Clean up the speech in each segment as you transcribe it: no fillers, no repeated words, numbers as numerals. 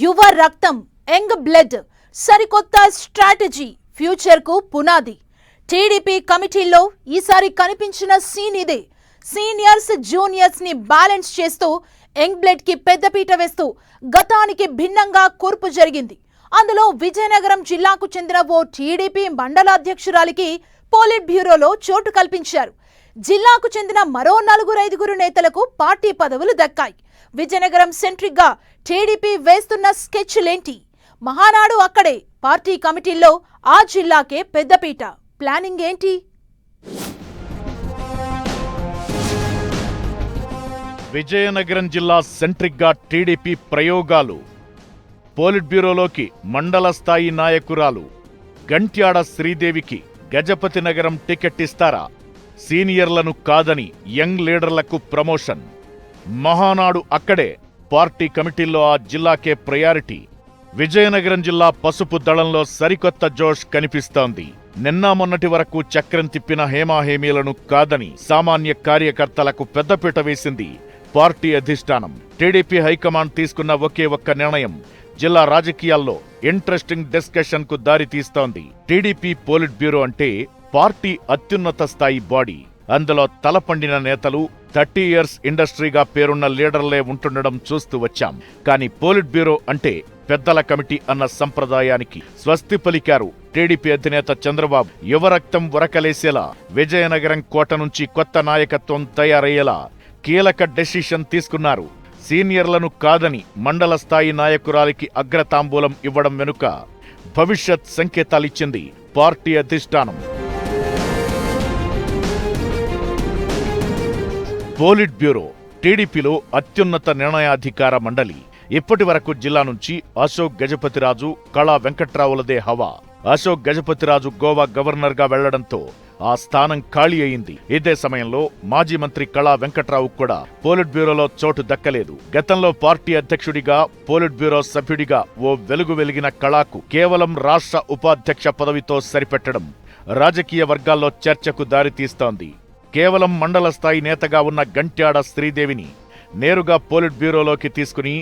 యువ రక్తం, young blood, సరికొత్త స్ట్రాటజీ, ఫ్యూచర్ కు పునాది. టీడీపీ కమిటీల్లో ఈసారి కనిపించిన సీన్ ఇదే. సీనియర్స్ జూనియర్స్ ని బ్యాలెన్స్ చేస్తూ యంగ్ బ్లడ్ కి పెద్దపీట వేస్తూ గతానికి భిన్నంగా కూర్పు జరిగింది. అందులో విజయనగరం జిల్లాకు చెందిన ఓ టీడీపీ మండల అధ్యక్షురాలికి పోలిట్ బ్యూరోలో చోటు కల్పించారు. జిల్లాకు చెందిన మరో 4-5 నేతలకు పార్టీ పదవులు దక్కాయి. విజయనగరం సెంట్రిక్ గా టీడీపీ వేస్తున్న స్కెచ్లేంటి? మహానాడు అక్కడే, పార్టీ కమిటీల్లో ఆ జిల్లాకే పెద్దపీట. ప్లానింగ్ ఏంటి? విజయనగరం జిల్లా సెంట్రిక్ గా టీడీపీ ప్రయోగాలు. పోలిట్ బ్యూరోలోకి మండల స్థాయి నాయకురాలు గంట్యాడ శ్రీదేవికి గజపతి నగరం టికెట్ ఇస్తారా? సీనియర్లను కాదని యంగ్ లీడర్లకు ప్రమోషన్. మహానాడు అక్కడే, పార్టీ కమిటీల్లో ఆ జిల్లాకే ప్రయారిటీ. విజయనగరం జిల్లా పసుపు దళంలో సరికొత్త జోష్ కనిపిస్తోంది. నిన్న మొన్నటి వరకు చక్రం తిప్పిన హేమాహేమీలను కాదని సామాన్య కార్యకర్తలకు పెద్దపీట వేసింది పార్టీ అధిష్టానం. టీడీపీ హైకమాండ్ తీసుకున్న ఒకే ఒక్క నిర్ణయం జిల్లా రాజకీయాల్లో ఇంట్రెస్టింగ్ డిస్కషన్ కు దారి తీస్తోంది. టీడీపీ పోలిట్ బ్యూరో అంటే పార్టీ అత్యున్నత స్థాయి బాడీ. అందులో తలపండిన నేతలు, 30 ఇయర్స్ ఇండస్ట్రీగా పేరున్న లీడర్లే ఉంటుండడం చూస్తూ వచ్చాం. కానీ పోలిట్ బ్యూరో అంటే పెద్దల కమిటీ అన్న సంప్రదాయానికి స్వస్తి పలికారు టీడీపీ అధినేత చంద్రబాబు. యువరక్తం ఉరకలేసేలా, విజయనగరం కోట నుంచి కొత్త నాయకత్వం తయారయ్యేలా కీలక డెసిషన్ తీసుకున్నారు. సీనియర్లను కాదని మండల స్థాయి నాయకురాలికి అగ్రతాంబూలం ఇవ్వడం వెనుక భవిష్యత్ సంకేతాలిచ్చింది పార్టీ అధిష్టానం. పోలిట్ బ్యూరో టీడీపీలో అత్యున్నత నిర్ణయాధికార మండలి. ఇప్పటి వరకు జిల్లా నుంచి అశోక్ గజపతిరాజు, కళా వెంకట్రావులదే హవా. అశోక్ గజపతిరాజు గోవా గవర్నర్ గా వెళ్లడంతో ఆ స్థానం ఖాళీ అయింది. ఇదే సమయంలో మాజీ మంత్రి కళా వెంకట్రావు కూడా పోలిట్ బ్యూరోలో చోటు దక్కలేదు. గతంలో పార్టీ అధ్యక్షుడిగా, పోలిట్ బ్యూరో సభ్యుడిగా ఓ వెలుగు వెలిగిన కళాకు కేవలం రాష్ట్ర ఉపాధ్యక్ష పదవితో సరిపెట్టడం రాజకీయ వర్గాల్లో చర్చకు దారితీస్తోంది. కేవలం మండల స్థాయి నేతగా ఉన్న గంట్యాడ శ్రీదేవిని నేరుగా పోలిట్ బ్యూరోలోకి తీసుకుని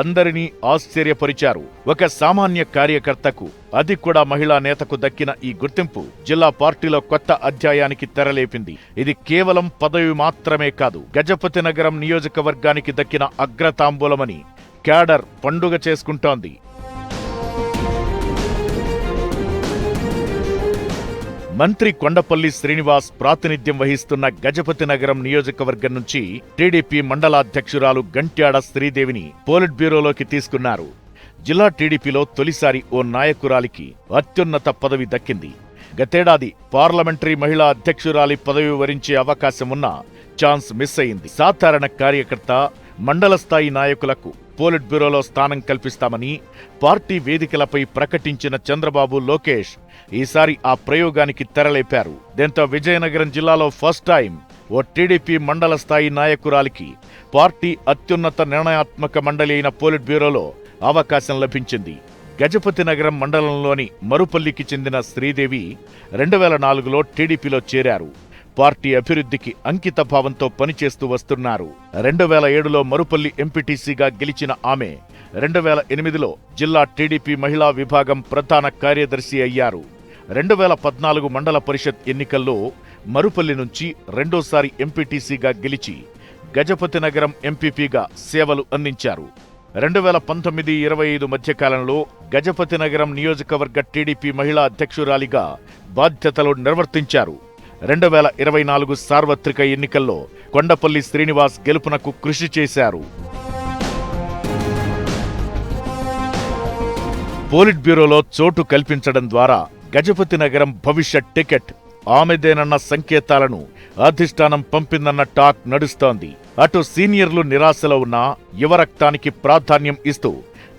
అందరినీ ఆశ్చర్యపరిచారు. ఒక సామాన్య కార్యకర్తకు, అది కూడా మహిళా నేతకు దక్కిన ఈ గుర్తింపు జిల్లా పార్టీలో కొత్త అధ్యాయానికి తెరలేపింది. ఇది కేవలం పదవి మాత్రమే కాదు, గజపతి నగరం నియోజకవర్గానికి దక్కిన అగ్రతాంబూలమని క్యాడర్ పండుగ చేసుకుంటోంది. మంత్రి కొండపల్లి శ్రీనివాస్ ప్రాతినిధ్యం వహిస్తున్న గజపతి నగరం నియోజకవర్గం నుంచి టీడీపీ మండలాధ్యక్షురాలు గంట్యాడ శ్రీదేవిని పోలిట్ బ్యూరోలోకి తీసుకున్నారు. జిల్లా టీడీపీలో తొలిసారి ఓ నాయకురాలికి అత్యున్నత పదవి దక్కింది. గతేడాది పార్లమెంటరీ మహిళా అధ్యక్షురాలి పదవి వరించే అవకాశం ఉన్నా ఛాన్స్ మిస్ అయింది. సాధారణ కార్యకర్త, మండల స్థాయి నాయకులకు పోలిట్ బ్యూరోలో స్థానం కల్పిస్తామని పార్టీ వేదికలపై ప్రకటించిన చంద్రబాబు, లోకేష్ ఈసారి ఆ ప్రయోగానికి తెరలేపారు. దీంతో విజయనగరం జిల్లాలో ఫస్ట్ టైం ఓ టీడీపీ మండల స్థాయి నాయకురాలికి పార్టీ అత్యున్నత నిర్ణయాత్మక మండలి అయిన పోలిట్ బ్యూరోలో అవకాశం లభించింది. గజపతి నగరం మండలంలోని మరుపల్లికి చెందిన శ్రీదేవి 2004లో టీడీపీలో చేరారు. పార్టీ అభివృద్ధికి అంకిత భావంతో పనిచేస్తూ వస్తున్నారు. 2007లో మరుపల్లి ఎంపీటీసీగా గెలిచిన ఆమె 2008లో జిల్లా టీడీపీ మహిళా విభాగం ప్రధాన కార్యదర్శి అయ్యారు. 2014 మండల పరిషత్ ఎన్నికల్లో మరుపల్లి నుంచి రెండోసారి ఎంపీటీసీగా గెలిచి గజపతి నగరం ఎంపీపీగా సేవలు అందించారు. 2019-25 మధ్యకాలంలో గజపతి నగరం నియోజకవర్గ టీడీపీ మహిళా అధ్యక్షురాలిగా బాధ్యతలు నిర్వర్తించారు. 2024 సార్వత్రిక ఎన్నికల్లో కొండపల్లి శ్రీనివాస్ గెలుపునకు కృషి చేశారు. పోలిట్ బ్యూరోలో చోటు కల్పించడం ద్వారా గజపతి నగరం భవిష్యత్ టికెట్ ఆమెదేనన్న సంకేతాలను అధిష్టానం పంపిందన్న టాక్ నడుస్తోంది. అటు సీనియర్లు నిరాశలో ఉన్న యువరక్తానికి ప్రాధాన్యం ఇస్తూ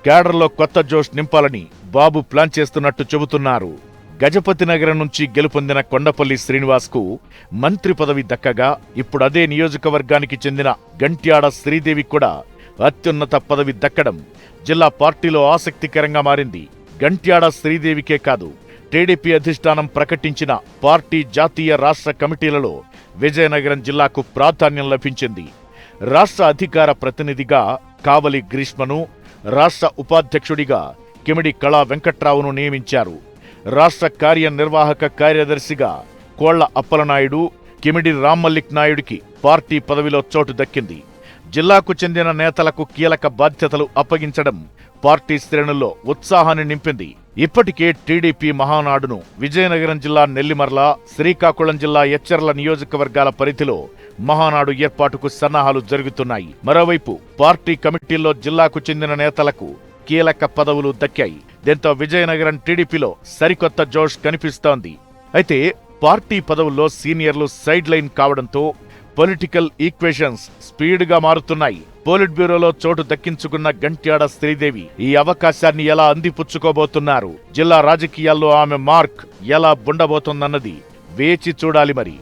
క్యాడర్లో కొత్త జోష్ నింపాలని బాబు ప్లాన్ చేస్తున్నట్టు చెబుతున్నారు. గజపతి నగరం నుంచి గెలుపొందిన కొండపల్లి శ్రీనివాస్ కు మంత్రి పదవి దక్కగా, ఇప్పుడు అదే నియోజకవర్గానికి చెందిన గంట్యాడ శ్రీదేవి కూడా అత్యున్నత పదవి దక్కడం జిల్లా పార్టీలో ఆసక్తికరంగా మారింది. గంట్యాడ శ్రీదేవికే కాదు, టీడీపీ అధిష్టానం ప్రకటించిన పార్టీ జాతీయ రాష్ట్ర కమిటీలలో విజయనగరం జిల్లాకు ప్రాధాన్యం లభించింది. రాష్ట్ర అధికార ప్రతినిధిగా కావలి గ్రీష్మను, రాష్ట్ర ఉపాధ్యక్షుడిగా కిమిడి కళా వెంకట్రావును నియమించారు. రాష్ట్ర కార్యనిర్వాహక కార్యదర్శిగా కోళ్ల అప్పలనాయుడు, కిమిడి రామ్మల్లిక్ నాయుడికి పార్టీ పదవిలో చోటు దక్కింది. జిల్లాకు చెందిన నేతలకు కీలక బాధ్యతలు అప్పగించడం పార్టీ శ్రేణుల్లో ఉత్సాహాన్ని నింపింది. ఇప్పటికే టీడీపీ మహానాడును విజయనగరం జిల్లా నెల్లిమర్ల, శ్రీకాకుళం జిల్లా ఎచ్చెర్ల నియోజకవర్గాల పరిధిలో మహానాడు ఏర్పాటుకు సన్నాహాలు జరుగుతున్నాయి. మరోవైపు పార్టీ కమిటీల్లో జిల్లాకు చెందిన నేతలకు కీలక పదవులు దక్కాయి. దీంతో విజయనగరం టీడీపీలో సరికొత్త జోష్ కనిపిస్తోంది. అయితే పార్టీ పదవుల్లో సీనియర్లు సైడ్ లైన్ కావడంతో పొలిటికల్ ఈక్వేషన్స్ స్పీడ్గా మారుతున్నాయి. పోలిట్ బ్యూరోలో చోటు దక్కించుకున్న గంట్యాడ శ్రీదేవి ఈ అవకాశాన్ని ఎలా అందిపుచ్చుకోబోతున్నారు? జిల్లా రాజకీయాల్లో ఆమె మార్క్ ఎలా ఉండబోతోందన్నది వేచి చూడాలి మరి.